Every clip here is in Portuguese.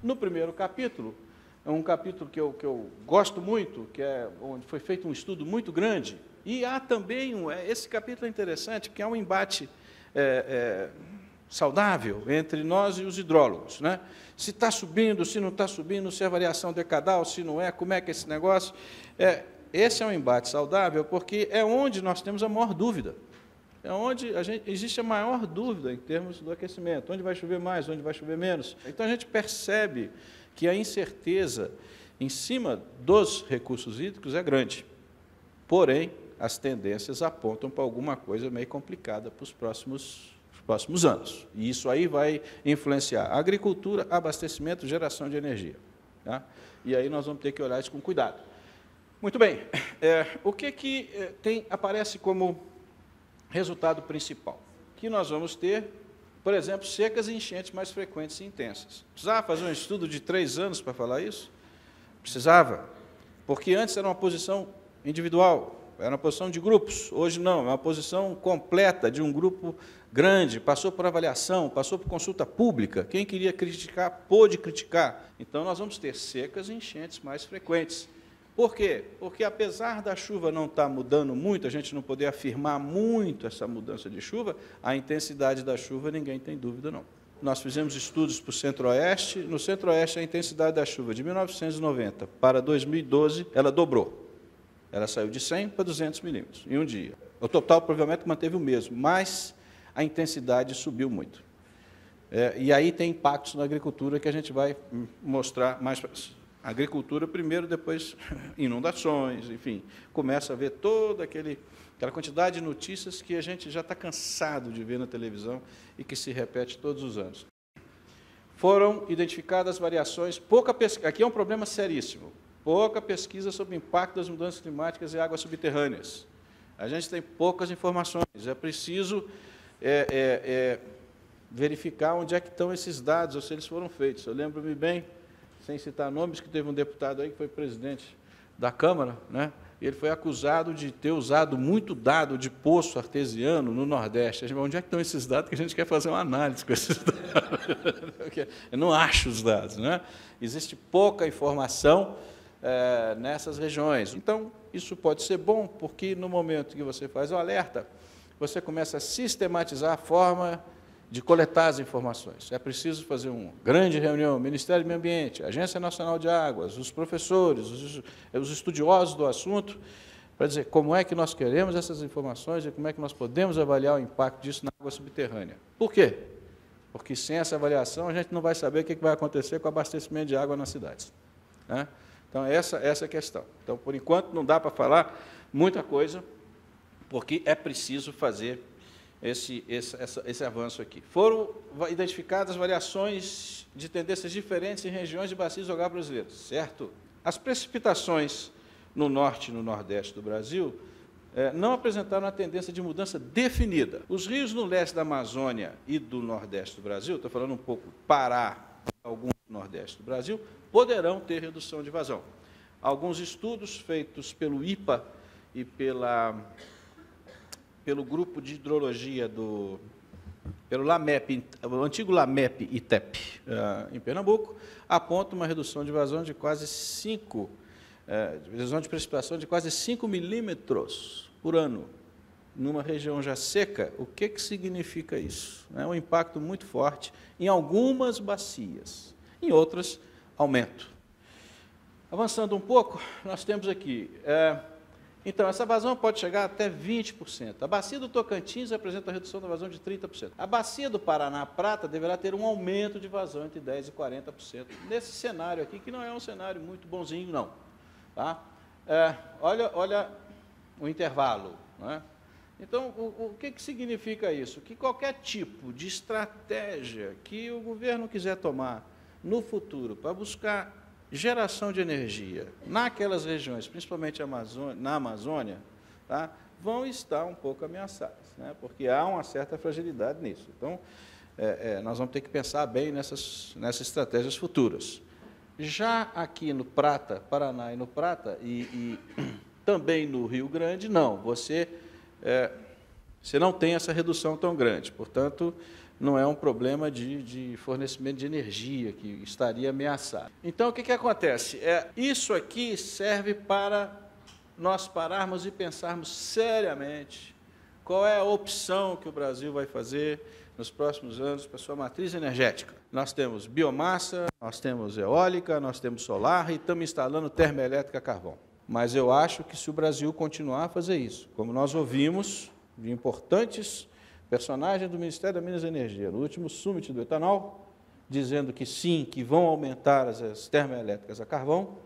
No primeiro capítulo, é um capítulo que eu gosto muito, que é onde foi feito um estudo muito grande, e há também, esse capítulo é interessante, porque há um embate saudável entre nós e os hidrólogos, né? Se está subindo, se não está subindo, se é variação decadal, se não é, como é que é esse negócio? Esse é um embate saudável, porque é onde nós temos a maior dúvida. É onde existe a maior dúvida em termos do aquecimento, onde vai chover mais, onde vai chover menos. Então, a gente percebe que a incerteza em cima dos recursos hídricos é grande. Porém, as tendências apontam para alguma coisa meio complicada para os próximos anos. E isso aí vai influenciar agricultura, abastecimento, geração de energia. Tá? E aí nós vamos ter que olhar isso com cuidado. Muito bem. O que aparece como resultado principal? Que nós vamos ter, por exemplo, secas e enchentes mais frequentes e intensas. Precisava fazer um estudo de 3 anos para falar isso? Precisava, porque antes era uma posição individual, era uma posição de grupos, hoje não, é uma posição completa de um grupo grande, passou por avaliação, passou por consulta pública, quem queria criticar, pôde criticar. Então, nós vamos ter secas e enchentes mais frequentes. Por quê? Porque, apesar da chuva não estar mudando muito, a gente não poder afirmar muito essa mudança de chuva, a intensidade da chuva ninguém tem dúvida, não. Nós fizemos estudos para o Centro-Oeste. No Centro-Oeste, a intensidade da chuva de 1990 para 2012, ela dobrou. Ela saiu de 100 para 200 milímetros em um dia. O total provavelmente manteve o mesmo, mas a intensidade subiu muito. E aí tem impactos na agricultura que a gente vai mostrar mais para agricultura primeiro, depois inundações, enfim, começa a ver toda aquela quantidade de notícias que a gente já está cansado de ver na televisão e que se repete todos os anos. Foram identificadas variações, aqui é um problema seríssimo, pouca pesquisa sobre o impacto das mudanças climáticas em águas subterrâneas. A gente tem poucas informações, é preciso verificar onde é que estão esses dados, ou se eles foram feitos. Eu lembro-me bem, sem citar nomes, que teve um deputado aí que foi presidente da Câmara, né? E ele foi acusado de ter usado muito dado de poço artesiano no Nordeste. A gente, onde é que estão esses dados que a gente quer fazer uma análise com esses dados? Eu não acho os dados, né? Existe pouca informação nessas regiões. Então, isso pode ser bom, porque no momento que você faz o alerta, você começa a sistematizar a forma de coletar as informações. É preciso fazer uma grande reunião, Ministério do Meio Ambiente, Agência Nacional de Águas, os professores, os estudiosos do assunto, para dizer como é que nós queremos essas informações e como é que nós podemos avaliar o impacto disso na água subterrânea. Por quê? Porque sem essa avaliação a gente não vai saber o que vai acontecer com o abastecimento de água nas cidades. Né? Então, essa é a questão. Então, por enquanto, não dá para falar muita coisa, porque é preciso fazer esse avanço aqui. Foram identificadas variações de tendências diferentes em regiões de bacias de água brasileiras, certo? As precipitações no norte e no nordeste do Brasil não apresentaram uma tendência de mudança definida. Os rios no leste da Amazônia e do nordeste do Brasil, estou falando um pouco Pará, alguns do nordeste do Brasil, poderão ter redução de vazão. Alguns estudos feitos pelo IPA e pelo grupo de hidrologia pelo LAMEP, o antigo LAMEP-ITEP, em Pernambuco, aponta uma redução de vazão de quase 5, redução de precipitação de quase 5 milímetros por ano, numa região já seca. O que significa isso? É um impacto muito forte em algumas bacias, em outras, aumento. Avançando um pouco, nós temos aqui... Então, essa vazão pode chegar até 20%. A bacia do Tocantins apresenta uma redução da vazão de 30%. A bacia do Paraná Prata deverá ter um aumento de vazão entre 10% e 40%. Nesse cenário aqui, que não é um cenário muito bonzinho, não. Tá? Olha o intervalo. Né? Então, o que significa isso? Que qualquer tipo de estratégia que o governo quiser tomar no futuro para buscar geração de energia naquelas regiões, principalmente na Amazônia, tá, vão estar um pouco ameaçadas, né, porque há uma certa fragilidade nisso. Então, nós vamos ter que pensar bem nessas estratégias futuras. Já aqui no Prata, Paraná e no Prata, e também no Rio Grande, não, você não tem essa redução tão grande. Portanto, não é um problema de fornecimento de energia que estaria ameaçado. Então, o que acontece? Isso aqui serve para nós pararmos e pensarmos seriamente qual é a opção que o Brasil vai fazer nos próximos anos para a sua matriz energética. Nós temos biomassa, nós temos eólica, nós temos solar e estamos instalando termoelétrica a carvão. Mas eu acho que se o Brasil continuar a fazer isso, como nós ouvimos de importantes personagens do Ministério da Minas e Energia, no último summit do etanol, dizendo que sim, que vão aumentar as termoelétricas a carvão,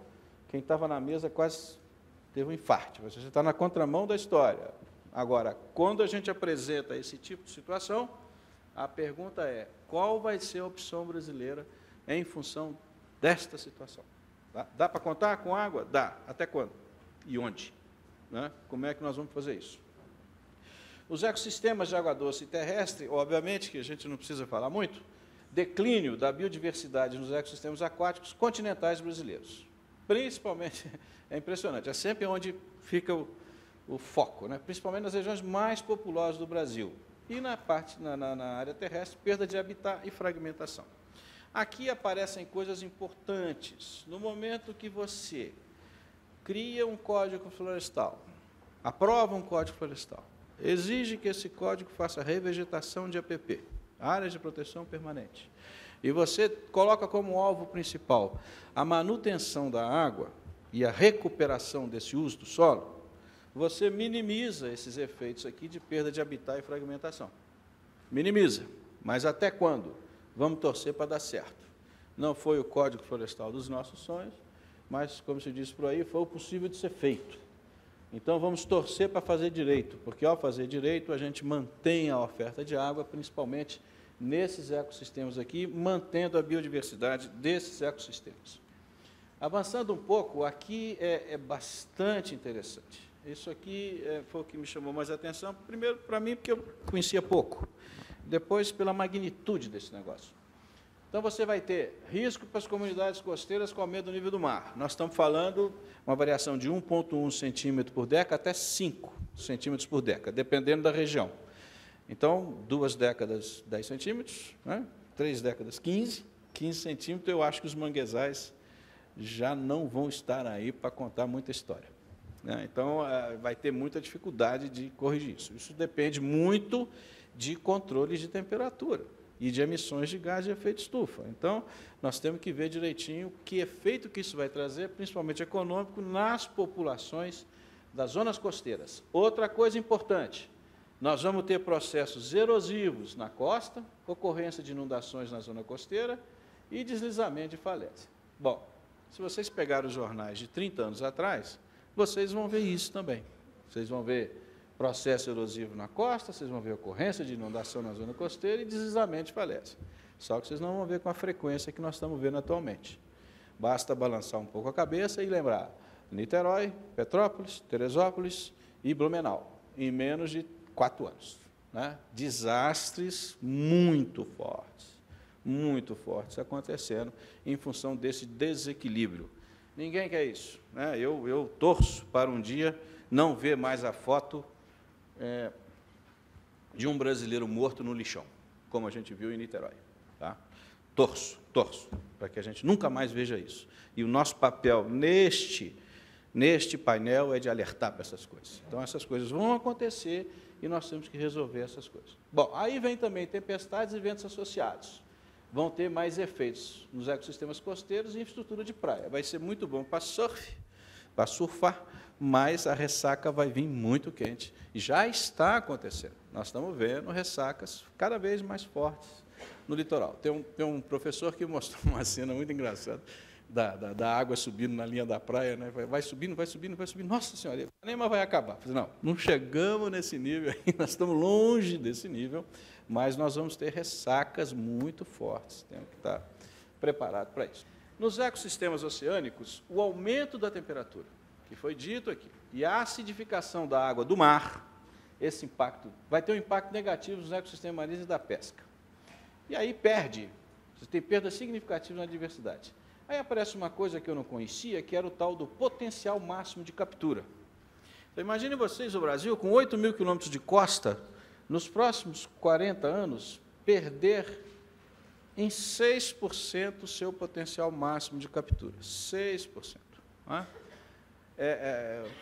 quem estava na mesa quase teve um infarto. Você está na contramão da história. Agora, quando a gente apresenta esse tipo de situação, a pergunta é, qual vai ser a opção brasileira em função desta situação? Dá para contar com água? Dá. Até quando? E onde? Né? Como é que nós vamos fazer isso? Os ecossistemas de água doce e terrestre, obviamente, que a gente não precisa falar muito, declínio da biodiversidade nos ecossistemas aquáticos continentais brasileiros. Principalmente, é impressionante, é sempre onde fica o foco, né? Principalmente nas regiões mais populosas do Brasil. E na área terrestre, perda de habitat e fragmentação. Aqui aparecem coisas importantes. No momento que você cria um código florestal, aprova um código florestal, exige que esse código faça revegetação de APP, áreas de proteção permanente, e você coloca como alvo principal a manutenção da água e a recuperação desse uso do solo, você minimiza esses efeitos aqui de perda de habitat e fragmentação. Minimiza. Mas até quando? Vamos torcer para dar certo. Não foi o Código Florestal dos nossos sonhos, mas, como se diz por aí, foi o possível de ser feito. Então, vamos torcer para fazer direito, porque, ao fazer direito, a gente mantém a oferta de água, principalmente nesses ecossistemas aqui, mantendo a biodiversidade desses ecossistemas. Avançando um pouco, aqui é bastante interessante. Isso aqui foi o que me chamou mais a atenção, primeiro, para mim, porque eu conhecia pouco, depois, pela magnitude desse negócio. Então, você vai ter risco para as comunidades costeiras com aumento do nível do mar. Nós estamos falando uma variação de 1,1 centímetro por década até 5 centímetros por década, dependendo da região. Então, 2 décadas, 10 centímetros, né? 3 décadas, 15 centímetros, eu acho que os manguezais já não vão estar aí para contar muita história. Então, vai ter muita dificuldade de corrigir isso. Isso depende muito de controles de temperatura e de emissões de gás de efeito estufa. Então, nós temos que ver direitinho que efeito que isso vai trazer, principalmente econômico, nas populações das zonas costeiras. Outra coisa importante, nós vamos ter processos erosivos na costa, ocorrência de inundações na zona costeira e deslizamento de falésia. Bom, se vocês pegarem os jornais de 30 anos atrás, vocês vão ver isso também. Vocês vão ver processo erosivo na costa, vocês vão ver ocorrência de inundação na zona costeira e deslizamento de falésia. Só que vocês não vão ver com a frequência que nós estamos vendo atualmente. Basta balançar um pouco a cabeça e lembrar Niterói, Petrópolis, Teresópolis e Blumenau, em menos de 4 anos. Né? Desastres muito fortes acontecendo em função desse desequilíbrio. Ninguém quer isso. Né? Eu torço para um dia não ver mais a foto de um brasileiro morto no lixão, como a gente viu em Niterói. Tá? Torço, para que a gente nunca mais veja isso. E o nosso papel neste painel é de alertar para essas coisas. Então, essas coisas vão acontecer e nós temos que resolver essas coisas. Bom, aí vem também tempestades e ventos associados. Vão ter mais efeitos nos ecossistemas costeiros e infraestrutura de praia. Vai ser muito bom para surfar, mas a ressaca vai vir muito quente. E já está acontecendo. Nós estamos vendo ressacas cada vez mais fortes no litoral. Tem um professor que mostrou uma cena muito engraçada da água subindo na linha da praia, né? Vai subindo. Nossa Senhora, nem mais vai acabar. Não chegamos nesse nível aí, nós estamos longe desse nível, mas nós vamos ter ressacas muito fortes. Temos que estar preparados para isso. Nos ecossistemas oceânicos, o aumento da temperatura, que foi dito aqui, e a acidificação da água do mar, esse impacto vai ter um impacto negativo nos ecossistemas marinhos e da pesca. E aí você tem perdas significativas na diversidade. Aí aparece uma coisa que eu não conhecia, que era o tal do potencial máximo de captura. Então, imagine vocês, o Brasil, com 8.000 quilômetros de costa, nos próximos 40 anos, perder em 6% o seu potencial máximo de captura. 6%. Né?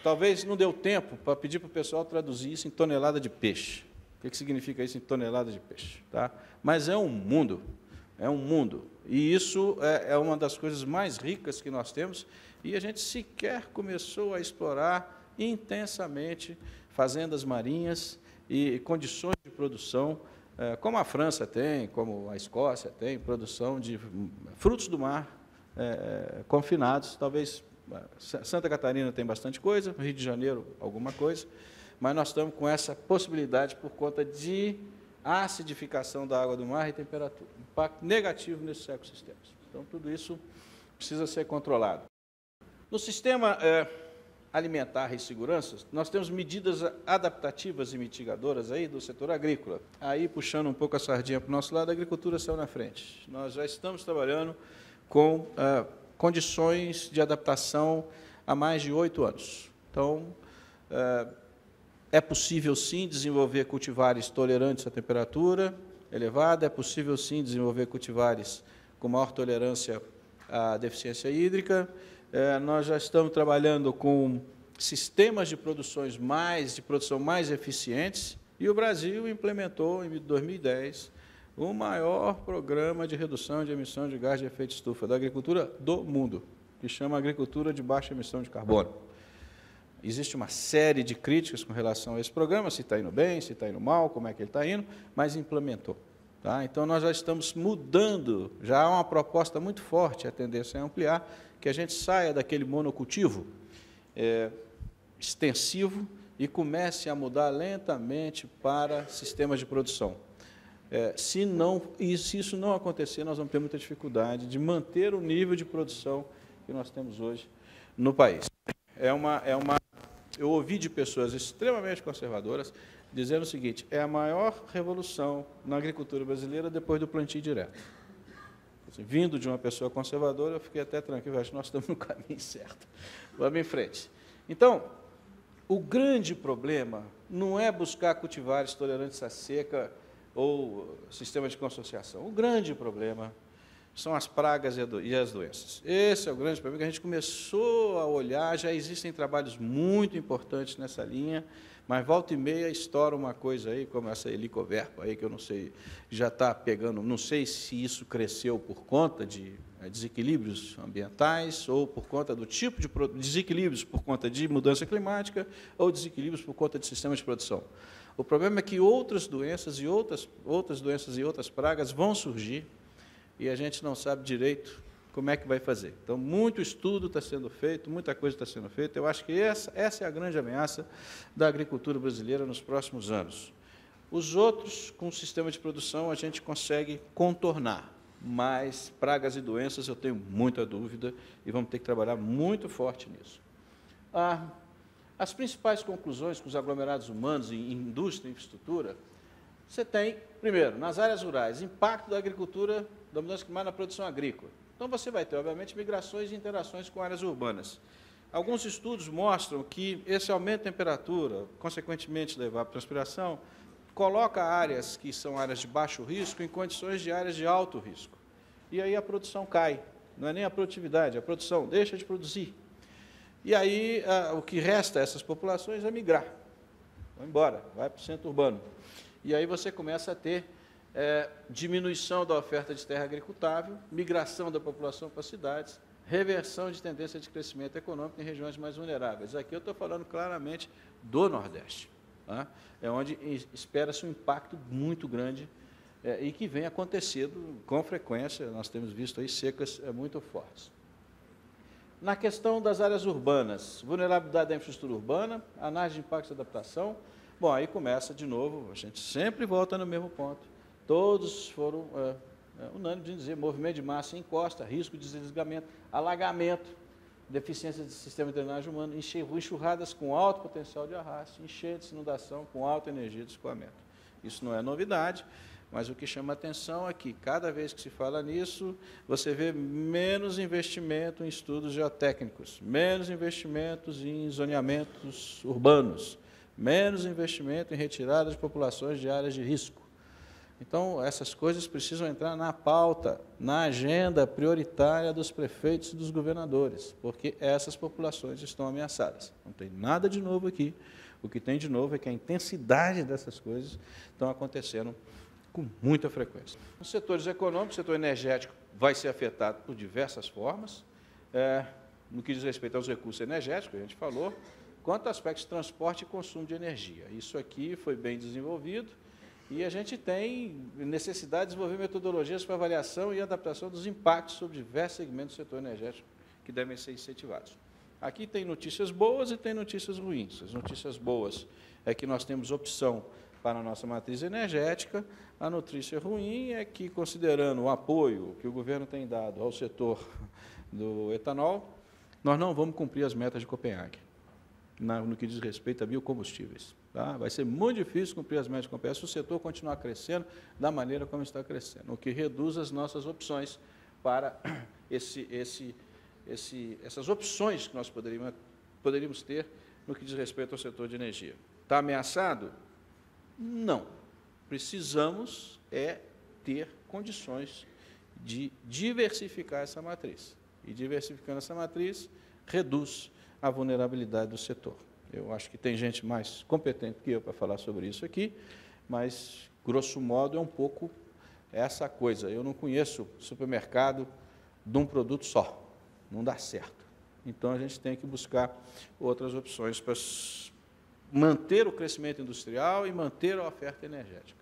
Talvez não deu tempo para pedir para o pessoal traduzir isso em tonelada de peixe. O que significa isso em tonelada de peixe? Tá? Mas é um mundo. E isso é uma das coisas mais ricas que nós temos, e a gente sequer começou a explorar intensamente fazendas marinhas e condições de produção, como a França tem, como a Escócia tem, produção de frutos do mar confinados. Talvez Santa Catarina tem bastante coisa, Rio de Janeiro alguma coisa, mas nós estamos com essa possibilidade por conta de acidificação da água do mar e temperatura, impacto negativo nesses ecossistemas. Então, tudo isso precisa ser controlado. No sistema alimentar e segurança, nós temos medidas adaptativas e mitigadoras aí do setor agrícola. Aí, puxando um pouco a sardinha para o nosso lado, a agricultura saiu na frente. Nós já estamos trabalhando com condições de adaptação há mais de 8 anos. Então, é possível, sim, desenvolver cultivares tolerantes à temperatura elevada, é possível, sim, desenvolver cultivares com maior tolerância à deficiência hídrica. Nós já estamos trabalhando com sistemas de produção mais eficientes, e o Brasil implementou, em 2010, o maior programa de redução de emissão de gás de efeito estufa da agricultura do mundo, que chama Agricultura de Baixa Emissão de Carbono. Existe uma série de críticas com relação a esse programa, se está indo bem, se está indo mal, como é que ele está indo, mas implementou. Tá? Então, nós já estamos mudando, já há uma proposta muito forte, a tendência é ampliar, que a gente saia daquele monocultivo extensivo e comece a mudar lentamente para sistemas de produção. Se isso não acontecer, nós vamos ter muita dificuldade de manter o nível de produção que nós temos hoje no país. Eu ouvi de pessoas extremamente conservadoras dizendo o seguinte: é a maior revolução na agricultura brasileira depois do plantio direto. Assim, vindo de uma pessoa conservadora, eu fiquei até tranquilo, acho que nós estamos no caminho certo. Vamos em frente. Então, o grande problema não é buscar cultivares tolerantes à seca ou sistema de consorciação. O grande problema são as pragas e as doenças. Esse é o grande problema que a gente começou a olhar, já existem trabalhos muito importantes nessa linha, mas volta e meia estoura uma coisa aí, como essa helicoverpa aí, que eu não sei, já está pegando, não sei se isso cresceu por conta de desequilíbrios ambientais ou por conta do tipo de desequilíbrios por conta de mudança climática ou desequilíbrios por conta de sistemas de produção. O problema é que outras doenças e outras pragas vão surgir, e a gente não sabe direito como é que vai fazer. Então, muito estudo está sendo feito, muita coisa está sendo feita. Eu acho que essa é a grande ameaça da agricultura brasileira nos próximos anos. Os outros, com o sistema de produção, a gente consegue contornar, mas pragas e doenças eu tenho muita dúvida e vamos ter que trabalhar muito forte nisso. As principais conclusões com os aglomerados humanos em indústria e infraestrutura, você tem, primeiro, nas áreas rurais, impacto da agricultura, da mudança climática na produção agrícola. Então, você vai ter, obviamente, migrações e interações com áreas urbanas. Alguns estudos mostram que esse aumento de temperatura, consequentemente da evapotranspiração, coloca áreas que são áreas de baixo risco em condições de áreas de alto risco. E aí a produção cai, não é nem a produtividade, a produção deixa de produzir. E aí o que resta a essas populações é migrar, vai embora, vai para o centro urbano. E aí você começa a ter diminuição da oferta de terra agricultável, migração da população para as cidades, reversão de tendência de crescimento econômico em regiões mais vulneráveis. Aqui eu estou falando claramente do Nordeste, tá? É onde espera-se um impacto muito grande e que vem acontecendo com frequência. Nós temos visto aí secas muito fortes. Na questão das áreas urbanas, vulnerabilidade da infraestrutura urbana, análise de impacto e adaptação. Bom, aí começa de novo, a gente sempre volta no mesmo ponto. Todos foram unânimes em dizer: movimento de massa em encosta, risco de deslizamento, alagamento, deficiência de sistema de drenagem humano, enxurradas com alto potencial de arraste, enchentes, inundação com alta energia de escoamento. Isso não é novidade, mas o que chama a atenção é que, cada vez que se fala nisso, você vê menos investimento em estudos geotécnicos, menos investimentos em zoneamentos urbanos, menos investimento em retirada de populações de áreas de risco. Então, essas coisas precisam entrar na pauta, na agenda prioritária dos prefeitos e dos governadores, porque essas populações estão ameaçadas. Não tem nada de novo aqui. O que tem de novo é que a intensidade dessas coisas estão acontecendo com muita frequência. Os setores econômicos, o setor energético vai ser afetado por diversas formas, no que diz respeito aos recursos energéticos, a gente falou, quanto ao aspecto de transporte e consumo de energia. Isso aqui foi bem desenvolvido e a gente tem necessidade de desenvolver metodologias para avaliação e adaptação dos impactos sobre diversos segmentos do setor energético que devem ser incentivados. Aqui tem notícias boas e tem notícias ruins. As notícias boas é que nós temos opção para a nossa matriz energética. A notícia ruim é que, considerando o apoio que o governo tem dado ao setor do etanol, nós não vamos cumprir as metas de Copenhague, no que diz respeito a biocombustíveis. Tá? Vai ser muito difícil cumprir as metas de Copenhague se o setor continuar crescendo da maneira como está crescendo, o que reduz as nossas opções para essas opções que nós poderíamos ter no que diz respeito ao setor de energia. Está ameaçado? Não. Precisamos ter condições de diversificar essa matriz. E diversificando essa matriz, reduz a vulnerabilidade do setor. Eu acho que tem gente mais competente que eu para falar sobre isso aqui, mas, grosso modo, é um pouco essa coisa. Eu não conheço supermercado de um produto só. Não dá certo. Então, a gente tem que buscar outras opções para manter o crescimento industrial e manter a oferta energética.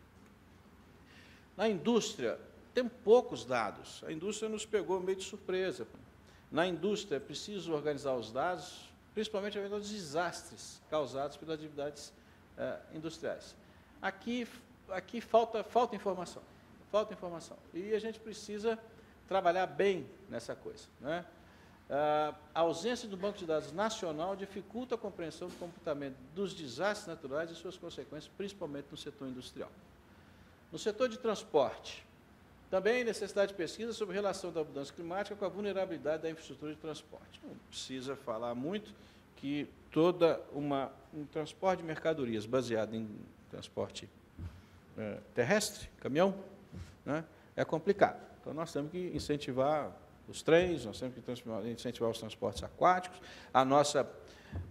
Na indústria, tem poucos dados. A indústria nos pegou meio de surpresa. Na indústria, é preciso organizar os dados, principalmente a dos desastres causados pelas atividades industriais. Aqui falta informação. Falta informação. E a gente precisa trabalhar bem nessa coisa, né? A ausência do banco de dados nacional dificulta a compreensão do comportamento dos desastres naturais e suas consequências, principalmente no setor industrial. No setor de transporte, também necessidade de pesquisa sobre a relação da mudança climática com a vulnerabilidade da infraestrutura de transporte. Não precisa falar muito que um transporte de mercadorias baseado em transporte terrestre, caminhão, né, é complicado. Então, nós temos que incentivar os trens, nós temos que incentivar os transportes aquáticos. A nossa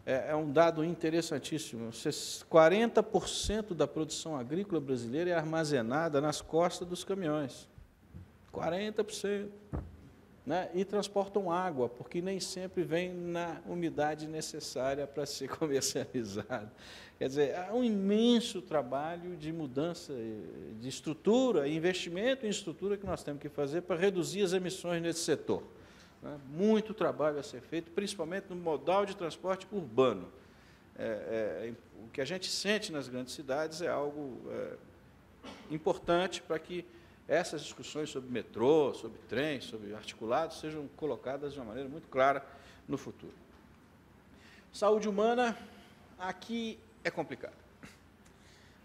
é um dado interessantíssimo, 40% da produção agrícola brasileira é armazenada nas costas dos caminhões. 40%. Né? E transportam água, porque nem sempre vem na umidade necessária para ser comercializado. Quer dizer, há um imenso trabalho de mudança de estrutura, investimento em estrutura que nós temos que fazer para reduzir as emissões nesse setor. Né? Muito trabalho a ser feito, principalmente no modal de transporte urbano. O que a gente sente nas grandes cidades é algo importante para que essas discussões sobre metrô, sobre trens, sobre articulados, sejam colocadas de uma maneira muito clara no futuro. Saúde humana, aqui é complicado.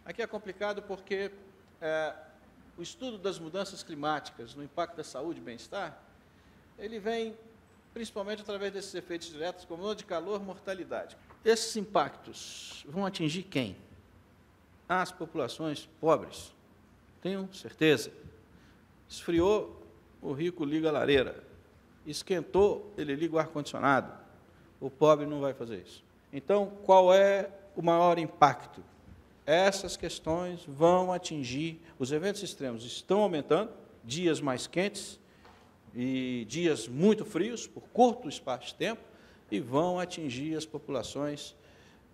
Aqui é complicado porque o estudo das mudanças climáticas no impacto da saúde e bem-estar, ele vem principalmente através desses efeitos diretos, como onda de calor e mortalidade. Esses impactos vão atingir quem? As populações pobres, tenho certeza. Esfriou, o rico liga a lareira. Esquentou, ele liga o ar-condicionado. O pobre não vai fazer isso. Então, qual é o maior impacto? Essas questões vão atingir, os eventos extremos estão aumentando, dias mais quentes e dias muito frios, por curto espaço de tempo, e vão atingir as populações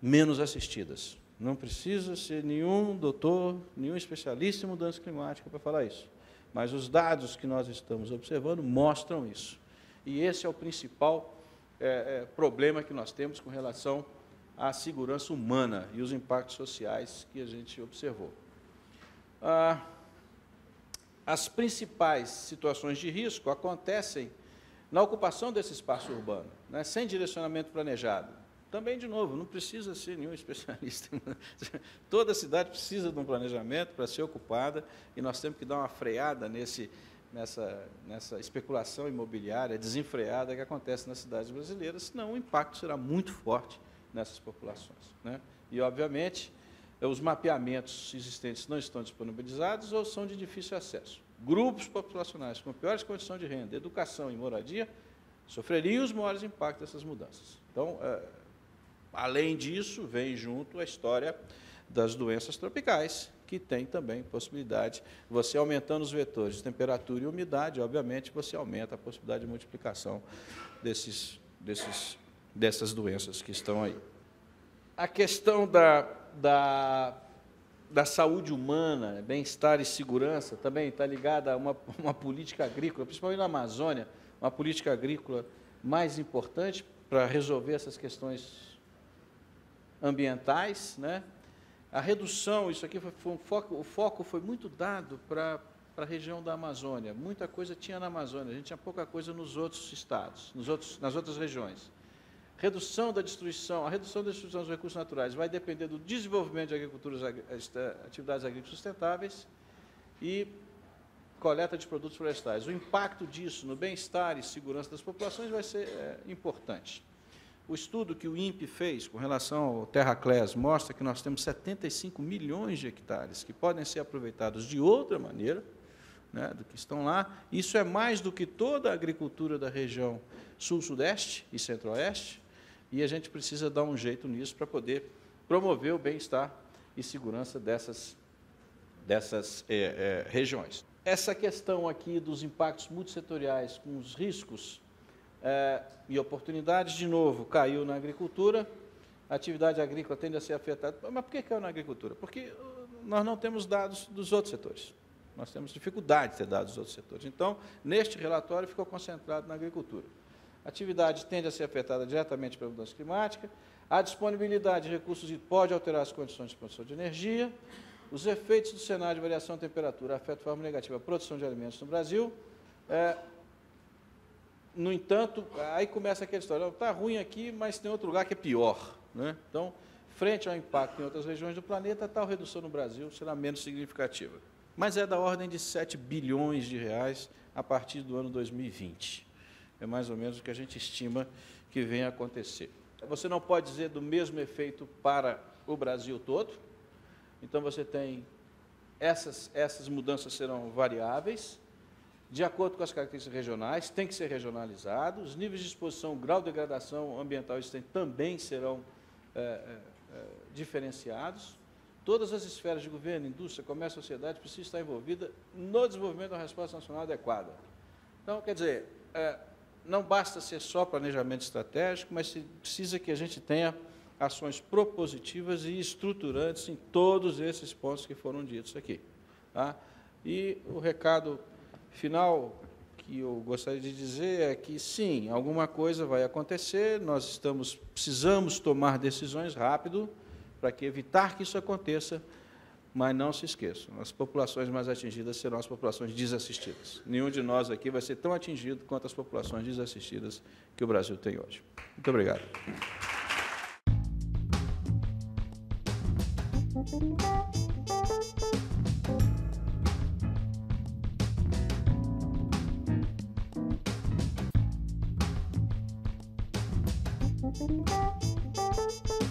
menos assistidas. Não precisa ser nenhum doutor, nenhum especialista em mudança climática para falar isso. Mas os dados que nós estamos observando mostram isso. E esse é o principal problema que nós temos com relação à segurança humana e os impactos sociais que a gente observou. As principais situações de risco acontecem na ocupação desse espaço urbano, né, sem direcionamento planejado. Também, de novo, não precisa ser nenhum especialista. Toda cidade precisa de um planejamento para ser ocupada, e nós temos que dar uma freada nessa especulação imobiliária desenfreada que acontece nas cidades brasileiras, senão o impacto será muito forte nessas populações. Né? E, obviamente, os mapeamentos existentes não estão disponibilizados ou são de difícil acesso. Grupos populacionais com piores condições de renda, educação e moradia sofreriam os maiores impactos dessas mudanças. Então, além disso, vem junto a história das doenças tropicais, que tem também possibilidade, você aumentando os vetores de temperatura e umidade, obviamente, você aumenta a possibilidade de multiplicação dessas doenças que estão aí. A questão da saúde humana, bem-estar e segurança, também está ligada a uma política agrícola, principalmente na Amazônia, uma política agrícola mais importante para resolver essas questões ambientais, né? A redução, isso aqui foi o foco foi muito dado para a região da Amazônia. Muita coisa tinha na Amazônia, a gente tinha pouca coisa nos outros estados, nas outras regiões. A redução da destruição dos recursos naturais vai depender do desenvolvimento de atividades agrícolas sustentáveis e coleta de produtos florestais. O impacto disso no bem-estar e segurança das populações vai ser importante. O estudo que o INPE fez com relação ao Terraclés mostra que nós temos 75 milhões de hectares que podem ser aproveitados de outra maneira, né, do que estão lá. Isso é mais do que toda a agricultura da região sul-sudeste e centro-oeste, e a gente precisa dar um jeito nisso para poder promover o bem-estar e segurança dessas regiões. Essa questão aqui dos impactos multissetoriais com os riscos e oportunidades, de novo, caiu na agricultura, a atividade agrícola tende a ser afetada. Mas por que caiu na agricultura? Porque nós não temos dados dos outros setores. Nós temos dificuldade de ter dados dos outros setores. Então, neste relatório, ficou concentrado na agricultura. A atividade tende a ser afetada diretamente pela mudança climática, a disponibilidade de recursos pode alterar as condições de produção de energia, os efeitos do cenário de variação de temperatura afetam de forma negativa a produção de alimentos no Brasil. No entanto, aí começa aquela história, está ruim aqui, mas tem outro lugar que é pior, né? Então, frente ao impacto em outras regiões do planeta, tal redução no Brasil será menos significativa. Mas é da ordem de 7 bilhões de reais a partir do ano 2020. É mais ou menos o que a gente estima que venha a acontecer. Você não pode dizer do mesmo efeito para o Brasil todo. Então, você tem essas mudanças serão variáveis, de acordo com as características regionais, tem que ser regionalizado, os níveis de exposição, grau de degradação ambiental existente também serão diferenciados. Todas as esferas de governo, indústria, comércio e sociedade precisam estar envolvidas no desenvolvimento de uma resposta nacional adequada. Então, quer dizer, não basta ser só planejamento estratégico, mas precisa que a gente tenha ações propositivas e estruturantes em todos esses pontos que foram ditos aqui. Tá? E o recado final que eu gostaria de dizer é que, sim, alguma coisa vai acontecer, nós precisamos tomar decisões rápido para evitar que isso aconteça, mas não se esqueçam, as populações mais atingidas serão as populações desassistidas. Nenhum de nós aqui vai ser tão atingido quanto as populações desassistidas que o Brasil tem hoje. Muito obrigado. Thank you.